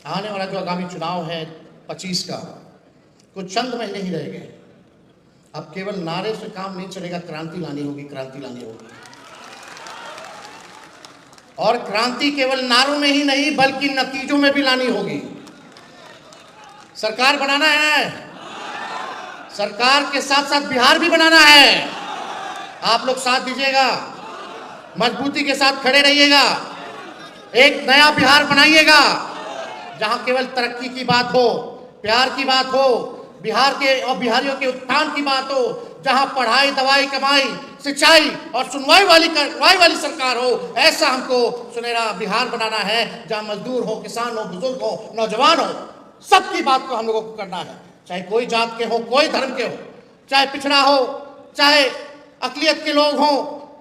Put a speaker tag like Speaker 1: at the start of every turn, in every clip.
Speaker 1: आने वाला जो आगामी चुनाव है 25 का, कुछ चंद महीने ही रह गए। अब केवल नारे से काम नहीं चलेगा, क्रांति लानी होगी, क्रांति लानी होगी। और क्रांति केवल नारों में ही नहीं बल्कि नतीजों में भी लानी होगी। सरकार बनाना है, सरकार के साथ साथ बिहार भी बनाना है। आप लोग साथ दीजिएगा, मजबूती के साथ खड़े रहिएगा, एक नया बिहार बनाइएगा जहां केवल तरक्की की बात हो, प्यार की बात हो, बिहार के और बिहारियों के उत्थान की बात हो, जहां पढ़ाई, दवाई, कमाई, सिंचाई और सुनवाई वाली सरकार हो। ऐसा हमको सुनहरा बिहार बनाना है जहां मजदूर हो, किसान हो, बुजुर्ग हो, नौजवान हो, सबकी बात को हम लोगों को करना है। चाहे कोई जात के हो, कोई धर्म के हो, चाहे पिछड़ा हो, चाहे अकलियत के लोग हो,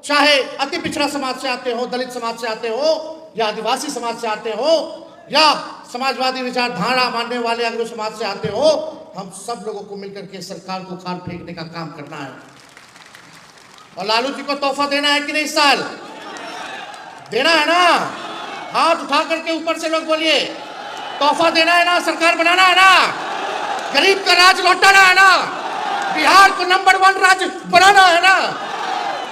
Speaker 1: चाहे अति पिछड़ा समाज से आते हो, दलित समाज से आते हो, या आदिवासी समाज से आते हो, या समाजवादी विचारधारा मानने वाले अग्र समाज से आते हो, हम सब लोगों को मिलकर के सरकार को उखाड़ फेंकने का काम करना है। और लालू जी को तोहफा देना है कि नहीं? इस साल देना है ना? हाथ उठा करके ऊपर से लोग बोलिए, तोहफा देना है ना? सरकार बनाना है ना? गरीब का राज लौटाना है ना? बिहार को नंबर 1 राज्य बनाना है ना?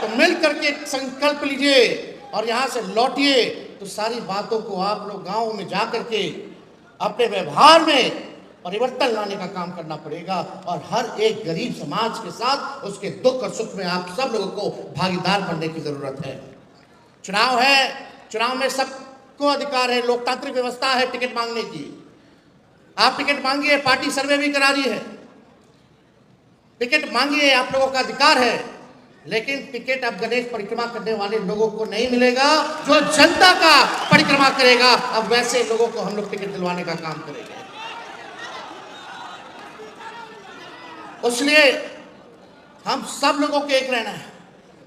Speaker 1: तो मिल करके संकल्प लीजिए और यहां से लौटिए। तो सारी बातों को आप लोग गांव में जा करके अपने व्यवहार में परिवर्तन लाने का काम करना पड़ेगा। और हर एक गरीब समाज के साथ उसके दुख और सुख में आप सब लोगों को भागीदार बनने की जरूरत है। चुनाव है, चुनाव में सबको अधिकार है, लोकतांत्रिक व्यवस्था है टिकट मांगने की। आप टिकट मांगिए, पार्टी सर्वे भी करा रही है, टिकट मांगिए, आप लोगों का अधिकार है। लेकिन टिकट अब गणेश परिक्रमा करने वाले लोगों को नहीं मिलेगा, जो जनता का परिक्रमा करेगा। अब वैसे लोगों को हम लोग टिकट दिलवाने का काम करेंगे। इसलिए हम सब लोगों को एक रहना है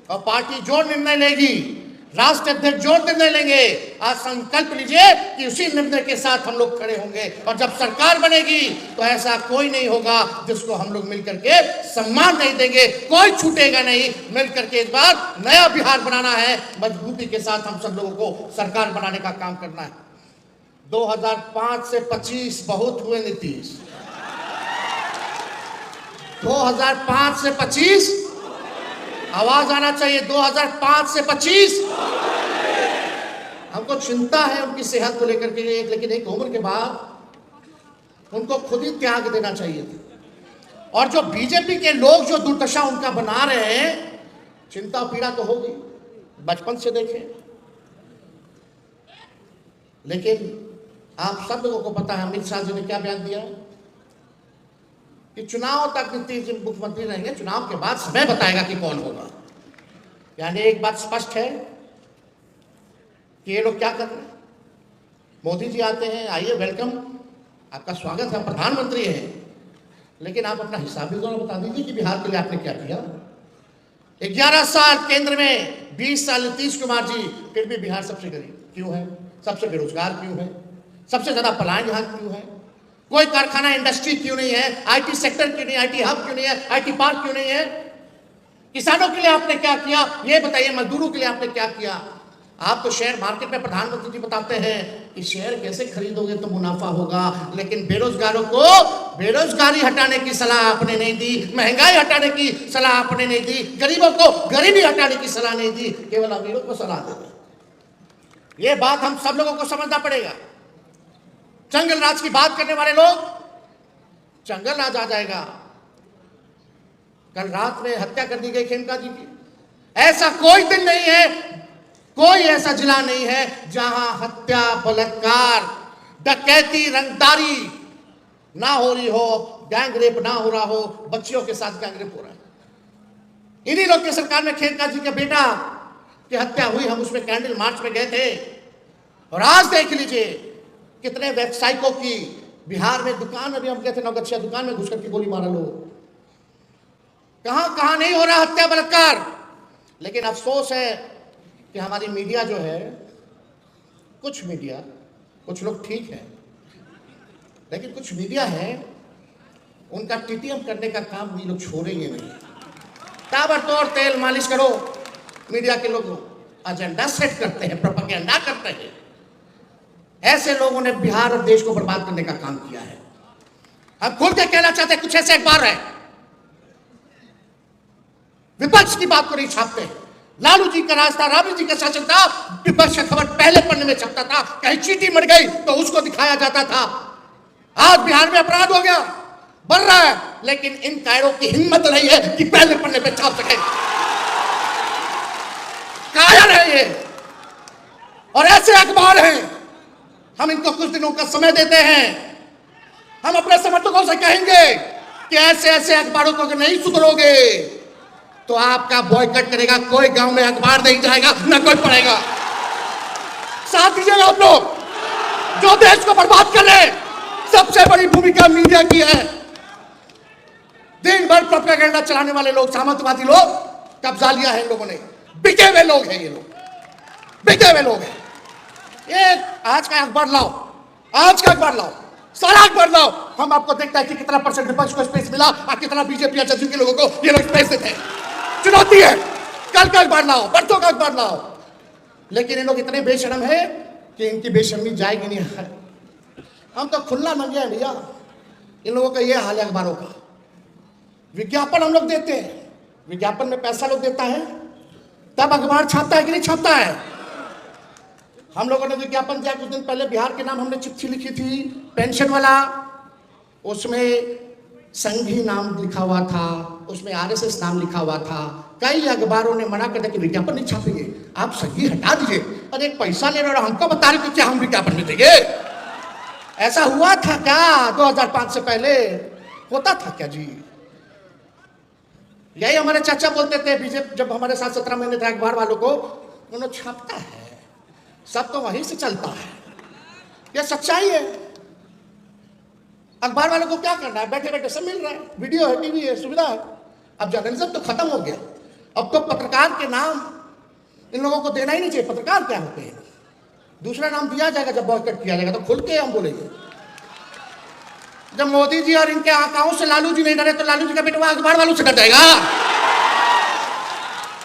Speaker 1: और पार्टी जो निर्णय लेगी, राष्ट्रीय अध्यक्ष जो निर्णय लेंगे, आज संकल्प लीजिए कि उसी निर्णय के साथ हम लोग खड़े होंगे। और जब सरकार बनेगी तो ऐसा कोई नहीं होगा जिसको हम लोग मिलकर के सम्मान नहीं देंगे, कोई छूटेगा नहीं। मिलकर के इस बार नया बिहार बनाना है, मजबूती के साथ हम सब लोगों को सरकार बनाने का काम करना है। 2005 से 25 बहुत हुए नीतीश, 2005 से 25, आवाज आना चाहिए, 2005 से 25। हमको चिंता है उनकी सेहत को लेकर के, लेकिन एक उम्र के बाद उनको खुद ही त्याग देना चाहिए था। और जो बीजेपी के लोग जो दुर्दशा उनका बना रहे हैं, चिंता पीड़ा तो होगी, बचपन से देखें। लेकिन आप सब लोगों को पता है अमित शाह जी ने क्या बयान दिया कि चुनाव तक नीतीश जी मुख्यमंत्री रहेंगे, चुनाव के बाद समय बताएगा कि कौन होगा। यानी एक बात स्पष्ट है कि ये लोग क्या कर रहे हैं। मोदी जी आते हैं, आइए, वेलकम, आपका स्वागत है, प्रधानमंत्री है, लेकिन आप अपना हिसाब भी बता दीजिए कि बिहार के लिए आपने क्या किया। 11 साल केंद्र में, 20 साल नीतीश कुमार जी, फिर भी बिहार सबसे गरीब क्यों है, सबसे बेरोजगार क्यों है, सबसे ज्यादा पलायन यहाँ क्यों है, कोई कारखाना इंडस्ट्री क्यों नहीं है, आईटी सेक्टर क्यों नहीं, आईटी हब क्यों नहीं है, आईटी पार्क क्यों नहीं है, किसानों के लिए आपने क्या किया ये बताइए, मजदूरों के लिए आपने क्या किया। आप तो शेयर मार्केट में प्रधानमंत्री जी बताते हैं कि शेयर कैसे खरीदोगे तो मुनाफा होगा, लेकिन बेरोजगारों को बेरोजगारी हटाने की सलाह आपने नहीं दी, महंगाई हटाने की सलाह आपने नहीं दी, गरीबों को गरीबी हटाने की सलाह नहीं दी, केवल अमीरों को सलाह दे। ये बात हम सब लोगों को समझना पड़ेगा। जंगल राज की बात करने वाले लोग, जंगल राज आ जाएगा। कल रात में हत्या कर दी गई खेमका जी की। ऐसा कोई दिन नहीं है, कोई ऐसा जिला नहीं है जहां हत्या, बलात्कार, डकैती, रंगदारी ना हो रही हो, गैंग रेप ना हो रहा हो, बच्चियों के साथ गैंग रेप हो रहा है। इन्हीं लोग की सरकार में खेमका जी के बेटा की हत्या हुई। हम उसमें कैंडल मार्च में गए थे और आज देख लीजिए कितने व्यवसायिकों की बिहार में दुकान में भी हम गए थे, नौगछिया दुकान में घुस करके गोली मारा लोग। कहां कहां नहीं हो रहा हत्या, बलात्कार। लेकिन अफसोस है कि हमारी मीडिया जो है, कुछ मीडिया, कुछ लोग ठीक है, लेकिन कुछ मीडिया है उनका टीटीएम करने का काम ये लोग छोड़ेंगे नहीं। ताबड़तोड़ तेल मालिश करो। मीडिया के लोग एजेंडा सेट करते हैं, प्रोपेगेंडा करते हैं। ऐसे लोगों ने बिहार और देश को बर्बाद करने का काम किया है। हम खुल के कहना चाहते हैं, कुछ ऐसे अखबार है विपक्ष की बात को नहीं छापते। लालू जी का राज था, राबड़ी जी का शासन था, विपक्ष का खबर पहले पन्ने में छपता था, कहीं चींटी मर गई तो उसको दिखाया जाता था। आज बिहार में अपराध हो गया, बढ़ रहा है, लेकिन इन कायरों की हिम्मत नहीं है कि पहले पन्ने पे छाप सके। कायर है ये, और ऐसे अखबार हैं। हम इनको कुछ दिनों का समय देते हैं। हम अपने समर्थकों से कहेंगे कि ऐसे ऐसे अखबारों को अगर नहीं सुधरोगे तो आपका बॉयकॉट करेगा, कोई गांव में अखबार नहीं जाएगा, न कोई पढ़ेगा। साथ दीजिएगा आप लोग, जो देश को बर्बाद कर रहे। सबसे बड़ी भूमिका मीडिया की है। दिन भर प्रोपेगेंडा चलाने वाले लोग, सामंतवादी लोग, कब्जा लिया है इन लोगों ने। बिके हुए लोग हैं ये लोग, बिके हुए लोग हैं। ये आज का अखबार लाओ, आज का अखबार लाओ, सारा अखबार लाओ, हम आपको देखता है कि कितना % विपक्ष को स्पेस मिला और कितना बीजेपी या जदयू के लोगों को ये लोग स्पेस देते हैं। चुनौती है, कल का अखबार लाओ, परसों का अखबार लाओ। लेकिन ये लोग इतने बेशरम है कि इनकी बेशर्मी जाएगी नहीं है। हम तो खुला मंगे हैं भैया, इन लोगों का ये हाल है अखबारों का। विज्ञापन हम लोग देते हैं, विज्ञापन में पैसा लोग देता है, तब अखबार छापता है कि नहीं छापता है। हम लोगों ने विज्ञापन दिया कुछ दिन पहले, बिहार के नाम हमने चिट्ठी लिखी थी, पेंशन वाला, उसमें संघी नाम लिखा हुआ था, उसमें RSS नाम लिखा हुआ था। कई अखबारों ने मना कर दिया कि विज्ञापन नहीं छापेंगे, आप संघी हटा दीजिए। अरे पैसा ले रहे हो, हमको बता रहे हो क्या हम विज्ञापन में देंगे? ऐसा हुआ था क्या 2005 से पहले? होता था क्या जी? यही हमारे चाचा बोलते थे बीजेपी जब हमारे साथ 17 महीने थे अखबार वालों को, उन्होंने छापता है, सब तो वहीं से चलता है। यह सच्चाई है। अखबार वालों को क्या करना है, बैठे बैठे सब मिल रहा है, वीडियो है, टीवी है, सुविधा है। अब जर्नलिज्म तो खत्म हो गया। अब तो पत्रकार के नाम इन लोगों को देना ही नहीं चाहिए। पत्रकार क्या होते हैं? दूसरा नाम दिया जाएगा जब बॉयकॉट किया जाएगा तो खुल के हम बोलेंगे। जब मोदी जी और इनके आकाओं से लालू जी नहीं डरे तो लालू जी का बेटा अखबार वालों से डर जाएगा।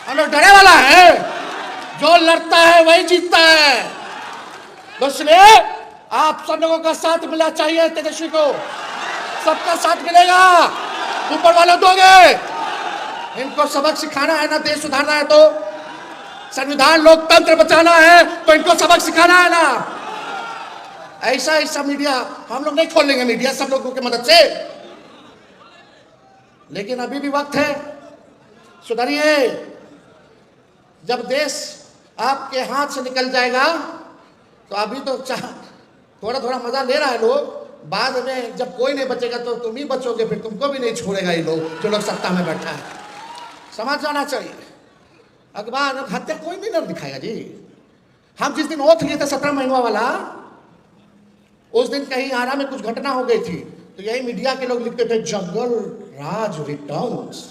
Speaker 1: हम लोग डरे वाला है, जो लड़ता है वही जीतता है। तो इसलिए आप सब लोगों का साथ मिलना चाहिए। तेजस्वी को सबका साथ मिलेगा, ऊपर वाले दोगे। इनको सबक सिखाना है ना, देश सुधारना है तो, संविधान लोकतंत्र बचाना है तो इनको सबक सिखाना है ना। ऐसा ऐसा मीडिया हम लोग नहीं खोलेंगे, मीडिया सब लोगों की मदद से। लेकिन अभी भी वक्त है, सुधरिए। जब देश आपके हाथ से निकल जाएगा तो अभी तो थोड़ा थोड़ा मजा ले रहा है लोग, बाद में जब कोई नहीं बचेगा तो तुम ही बचोगे, फिर तुमको भी नहीं छोड़ेगा ये लोग, जो लोग सत्ता में बैठा है। समझ जाना चाहिए। अखबार हत्या कोई नहीं डर दिखाएगा जी। हम जिस दिन ओथ लिए थे 17 महीनों वाला, उस दिन कहीं आरा में कुछ घटना हो गई थी तो यही मीडिया के लोग लिखते थे जंगल राज रिटर्न्स।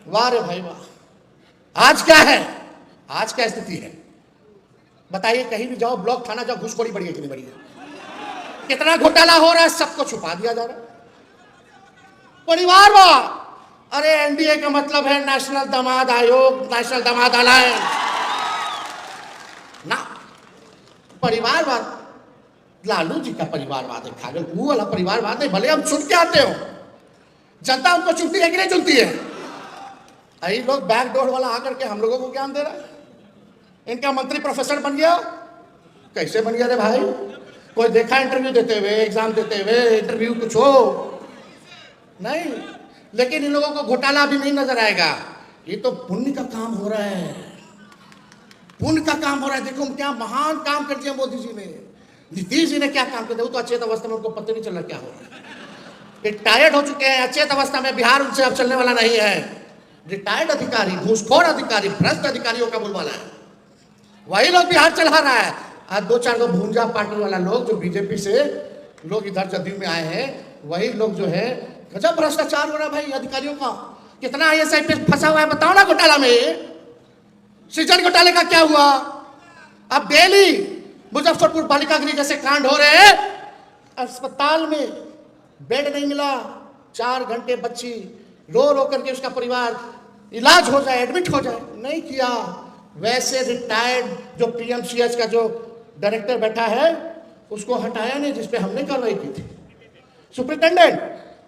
Speaker 1: वाह रे भाई वाह। आज क्या है, आज क्या स्थिति है बताइए? कहीं भी जाओ, ब्लॉक थाना जाओ, घूसखोरी बढ़ी है कि नहीं बढ़ी है? कितना घोटाला हो रहा है, सबको छुपा दिया जा रहा है। परिवारवाद, अरे एनडीए का मतलब है नेशनल दामाद आयोग, नेशनल दामाद अलायंस ना। परिवारवाद लालू जी का परिवारवाद है, खागल वो वाला परिवारवाद है। भले हम चुन के आते हो, जनता हमको चुनती है कि नहीं चुनती है? यही लोग बैकडोर वाला आकर के हम लोगों को ज्ञान दे रहा है। इनका मंत्री प्रोफेसर बन गया। कैसे बन गया रे भाई? कोई देखा इंटरव्यू देते हुए, एग्जाम देते हुए, इंटरव्यू कुछ हो नहीं। लेकिन इन लोगों को घोटाला भी नहीं नजर आएगा। ये तो पुण्य का काम हो रहा है, पुण्य का काम हो रहा है। देखो क्या महान काम कर दिया मोदी जी ने, नीतीश जी ने क्या काम कर दिया। वो तो अचेत अवस्था में उनको पता नहीं चल रहा क्या हो रहा है। रिटायर्ड हो चुके हैं, अचेत अवस्था में। बिहार उनसे अब चलने वाला नहीं है। रिटायर्ड अधिकारी, घूसखोर अधिकारी, भ्रष्ट अधिकारियों का बोलबाला है, वही लोग बिहार चला रहा है। आज 2-4 को भूंजा पार्टी वाला लोग जो बीजेपी से लोग इधर जदयू में आए हैं, वही लोग जो है गजब भ्रष्टाचार हो रहा है भाई अधिकारियों का। कितना ISI फंसा हुआ है बताओ ना घोटाला में। सृजन घोटाले का क्या हुआ? अब डेली मुजफ्फरपुर बालिका गृह जैसे कांड हो रहे हैं, अस्पताल में बेड नहीं मिला, 4 घंटे बच्ची रो रो करके उसका परिवार इलाज हो जाए, एडमिट हो जाए, नहीं किया। वैसे रिटायर्ड जो PMCH का जो डायरेक्टर बैठा है, उसको हटाया नहीं जिसपे हमने कार्रवाई की थी, सुपरिटेंडेंट।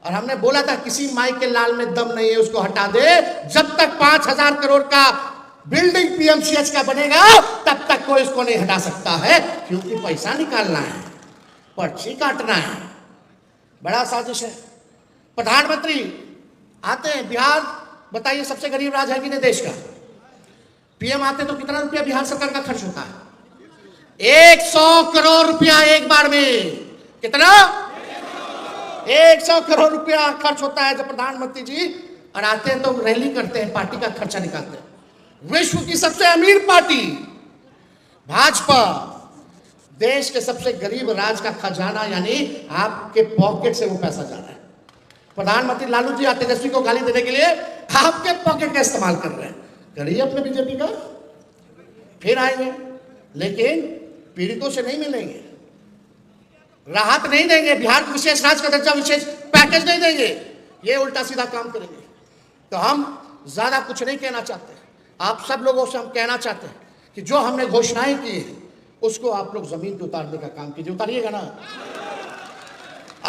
Speaker 1: और हमने बोला था किसी माई के लाल में दम नहीं है, उसको हटा दे। जब तक 5,000 करोड़ का बिल्डिंग पीएमसीएच का बनेगा तब तक कोई इसको नहीं हटा सकता है, क्योंकि पैसा निकालना है, पर्ची काटना है। बड़ा साजिश है। प्रधानमंत्री आते हैं बिहार, बताइए सबसे गरीब राज्य है कि नहीं देश का। पीएम आते तो कितना रुपया बिहार सरकार का खर्च होता है? 100 करोड़ रुपया एक बार में। कितना? 100 करोड़ रुपया खर्च होता है जब प्रधानमंत्री जी और आते हैं तो रैली करते हैं, पार्टी का खर्चा निकालते हैं। विश्व की सबसे अमीर पार्टी भाजपा देश के सबसे गरीब राज्य का खजाना, यानी आपके पॉकेट से वो पैसा जा रहा है। प्रधानमंत्री लालू जी आते तेजस्वी को गाली देने के लिए आपके पॉकेट का इस्तेमाल कर रहे हैं। करिए अपने बीजेपी का, फिर आएंगे, लेकिन पीड़ितों से नहीं मिलेंगे, राहत नहीं देंगे, बिहार को विशेष राज्य का दर्जा, विशेष पैकेज नहीं देंगे, ये उल्टा सीधा काम करेंगे। तो हम ज्यादा कुछ नहीं कहना चाहते, आप सब लोगों से हम कहना चाहते हैं कि जो हमने घोषणाएं की है उसको आप लोग जमीन पे उतारने का काम कीजिए। उतारिएगा ना?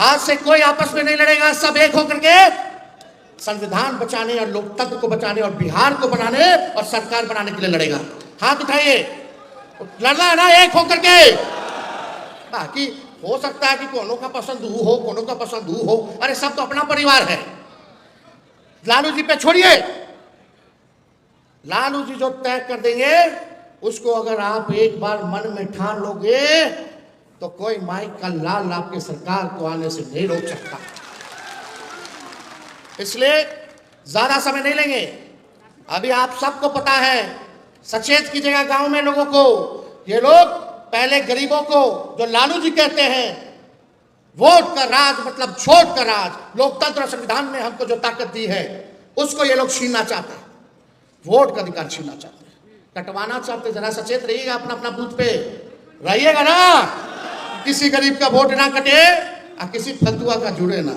Speaker 1: आज से कोई आपस में नहीं लड़ेगा, सब एक होकर के संविधान बचाने और लोकतंत्र को बचाने और बिहार को बनाने और सरकार बनाने के लिए लड़ेगा। हाथ उठाइए, लड़ना है ना एक होकर के। बाकी हो सकता है कि कोनो का पसंद हो, कोनो का पसंद हो, अरे सब तो अपना परिवार है। लालू जी पे छोड़िए, लालू जी जो तय कर देंगे उसको अगर आप एक बार मन में ठान लोगे तो कोई माइक का लाल आपके सरकार को आने से नहीं रोक सकता। इसलिए ज्यादा समय नहीं लेंगे। अभी आप सबको पता है, सचेत कीजिएगा गांव में लोगों को। ये लोग पहले गरीबों को, जो लालू जी कहते हैं वोट का राज मतलब छोट का राज, लोकतंत्र और संविधान ने हमको जो ताकत दी है उसको ये लोग छीनना चाहते हैं, वोट का अधिकार छीनना चाहते हैं, कटवाना चाहते हैं। जरा सचेत रहिएगा, अपना अपना बूथ पे रहिएगा ना, किसी गरीब का वोट ना कटे और किसी फतुआ का जुड़े ना।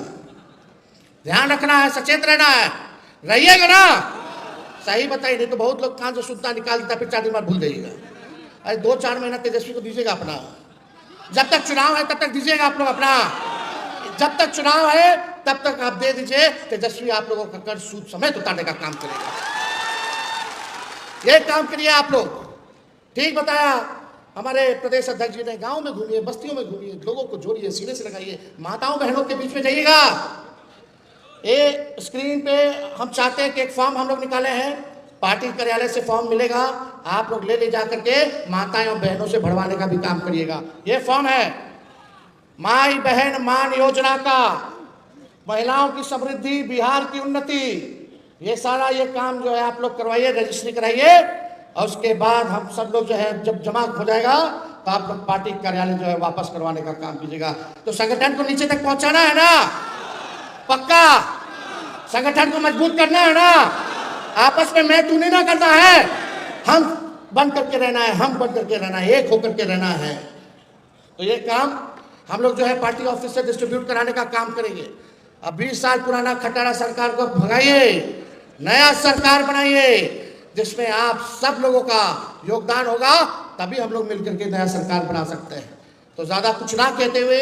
Speaker 1: ध्यान रखना है, सचेत रहना है, रहिएगा ना। सही बताइए, नहीं तो बहुत लोग कान से सुनता निकाल देता, फिर 4 दिन बाद भूल जाइएगा। अरे 2-4 महीना तेजस्वी को दीजिएगा अपना, जब तक चुनाव है तब तक दीजिएगा आप लोग अपना। जब तक चुनाव है तब तक आप दे दीजिए, तेजस्वी आप लोगों का कर्ज सूद समेत उतारने का काम करेगा। ये काम करिए आप लोग। ठीक बताया हमारे प्रदेश अध्यक्ष जी ने। गांव में घूमिए, बस्तियों में घूमिए, लोगों को जोड़िए, सीने से लगाइए, माताओं बहनों के बीच में जाइएगा। ये स्क्रीन पे हम चाहते हैं कि एक फॉर्म हम लोग निकाले हैं, पार्टी कार्यालय से फॉर्म मिलेगा, आप लोग ले जा करके माताएं और बहनों से भरवाने का भी काम करिएगा। ये फॉर्म है माई बहन मान योजना का, महिलाओं की समृद्धि, बिहार की उन्नति, ये सारा ये काम जो है आप लोग करवाइए, रजिस्ट्री कराइए। और उसके बाद हम सब लोग जो है जब जमा हो जाएगा तो आप लोग पार्टी कार्यालय जो है वापस करवाने का काम कीजिएगा। तो संगठन को नीचे तक पहुंचाना है ना, पक्का संगठन को मजबूत करना है ना, आपस में मैं तू नहीं ना करना है, हम बंद करके रहना है, हम बंद करके रहना है, एक होकर के रहना है। तो ये काम हम लोग जो है पार्टी ऑफिस से डिस्ट्रीब्यूट कराने का काम करेंगे। अब 20 साल पुराना खटारा सरकार को भगाइए, नया सरकार बनाइए जिसमें आप सब लोगों का योगदान होगा, तभी हम लोग मिलकर के नया सरकार बना सकते हैं। तो ज्यादा कुछ ना कहते हुए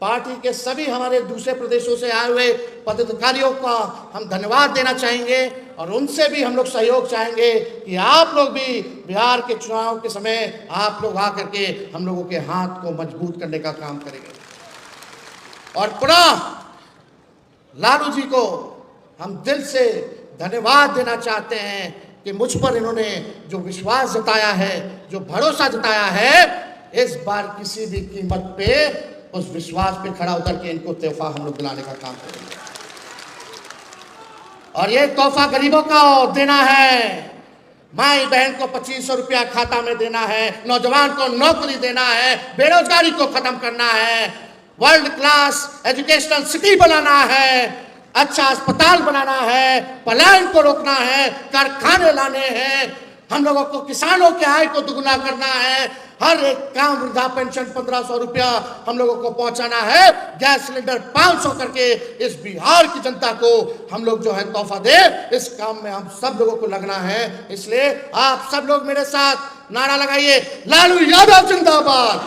Speaker 1: पार्टी के सभी हमारे दूसरे प्रदेशों से आए हुए पदाधिकारियों का हम धन्यवाद देना चाहेंगे और उनसे भी हम लोग सहयोग चाहेंगे कि आप लोग भी बिहार के चुनाव के समय आप लोग आकर के हम लोगों के हाथ को मजबूत करने का काम करेंगे। और पुनः लालू जी को हम दिल से धन्यवाद देना चाहते हैं कि मुझ पर इन्होंने जो विश्वास जताया है, जो भरोसा जताया है, इस बार किसी भी कीमत पे उस विश्वास पे खड़ा उतर के इनको तोहफा हम लोग दिलाने का काम करेंगे। और ये तोहफा गरीबों को देना है, माई बहन को 2500 रुपया खाता में देना है, नौजवान को नौकरी देना है, बेरोजगारी को खत्म करना है, वर्ल्ड क्लास एजुकेशनल सिटी बनाना है, अच्छा अस्पताल बनाना है, पलायन को रोकना है, कारखाने लाने हैं, हम लोगों को किसानों के आय को दुगुना करना है, हर एक काम, वृद्धा पेंशन 1500 रुपया हम लोगों को पहुंचाना है, गैस सिलेंडर 500 करके इस बिहार की जनता को हम लोग जो है तोहफा दे। इस काम में हम सब लोगों को लगना है। इसलिए आप सब लोग मेरे साथ नारा लगाइए, लालू यादव जिंदाबाद,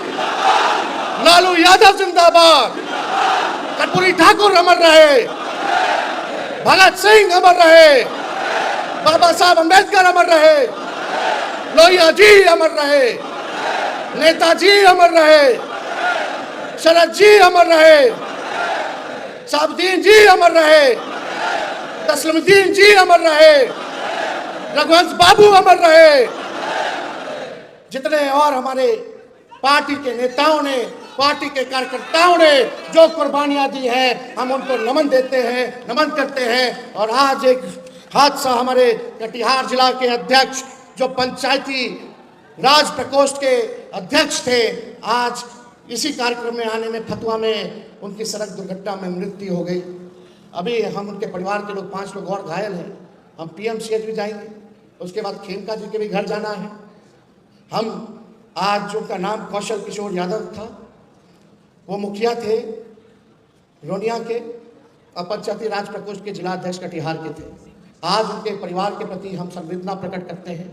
Speaker 1: लालू यादव जिंदाबाद, कर्पूरी ठाकुर अमर रहे, भगत सिंह अमर रहे, बाबा साहब अम्बेडकर अमर रहे, लोहिया जी अमर रहे, नेताजी अमर रहे, शरद जी अमर रहे, साबुद्दीन जी अमर रहे, तस्लीमुद्दीन जी अमर रहे, रघुवंश बाबू अमर रहे। जितने और हमारे पार्टी के नेताओं ने, पार्टी के कार्यकर्ताओं ने जो कुर्बानियां दी हैं, हम उनको नमन देते हैं, नमन करते हैं। और आज एक हादसा, हमारे कटिहार जिला के अध्यक्ष जो पंचायती राज प्रकोष्ठ के अध्यक्ष थे, आज इसी कार्यक्रम में आने में फतुहा में उनकी सड़क दुर्घटना में मृत्यु हो गई। अभी हम उनके परिवार के लोग 5 लोग और घायल हैं। हम पीएमसीएच भी जाएंगे, उसके बाद खेमका जी के भी घर जाना है। हम आज जो का नाम कौशल किशोर यादव था, वो मुखिया थे रोनिया के और पंचायती राज प्रकोष्ठ के जिला अध्यक्ष कटिहार के थे। आज उनके परिवार के प्रति हम संवेदना प्रकट करते हैं।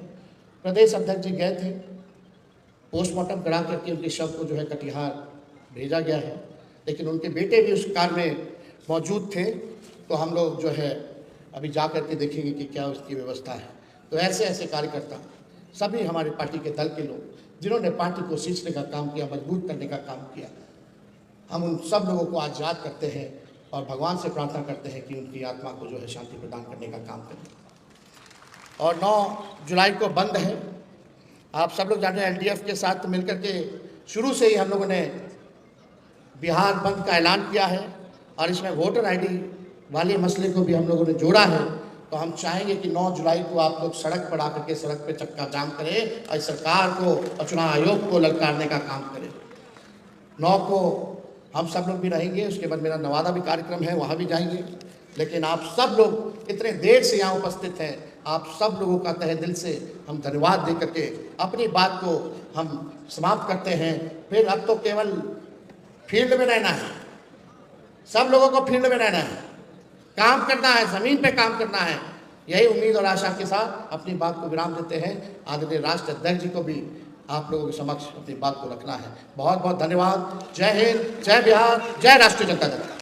Speaker 1: प्रदेश अध्यक्ष जी गए थे, पोस्टमार्टम करा करके उनके शव को जो है कटिहार भेजा गया है, लेकिन उनके बेटे भी उस कार में मौजूद थे। तो हम लोग जो है अभी जा करके देखेंगे कि क्या उसकी व्यवस्था है। तो ऐसे ऐसे कार्यकर्ता, सभी हमारे पार्टी के दल के लोग जिन्होंने पार्टी को सींचने का काम किया, मजबूत करने का काम किया, हम उन सब लोगों को आज याद करते हैं और भगवान से प्रार्थना करते हैं कि उनकी आत्मा को जो है शांति प्रदान करने का काम करें। और 9 जुलाई को बंद है। आप सब लोग जाने, एलडीएफ के साथ मिलकर के शुरू से ही हम लोगों ने बिहार बंद का ऐलान किया है और इसमें वोटर आईडी वाले मसले को भी हम लोगों ने जोड़ा है। तो हम चाहेंगे कि 9 जुलाई को आप लोग सड़क पर आकर के सड़क पे चक्का जाम करें और सरकार को और चुनाव आयोग को ललकारने का काम करें। 9 को हम सब लोग भी रहेंगे, उसके बाद मेरा नवादा भी कार्यक्रम है, वहाँ भी जाएंगे। लेकिन आप सब लोग इतने देर से यहाँ उपस्थित हैं, आप सब लोगों का तहे दिल से हम धन्यवाद दे करके अपनी बात को हम समाप्त करते हैं। फिर अब तो केवल फील्ड में रहना है, सब लोगों को फील्ड में रहना है, काम करना है, ज़मीन पे काम करना है। यही उम्मीद और आशा के साथ अपनी बात को विराम देते हैं। आदरणीय राष्ट्र अध्यक्ष जी को भी आप लोगों के समक्ष अपनी बात को रखना है। बहुत बहुत धन्यवाद। जय हिंद, जय बिहार, जय राष्ट्रीय जनता दल।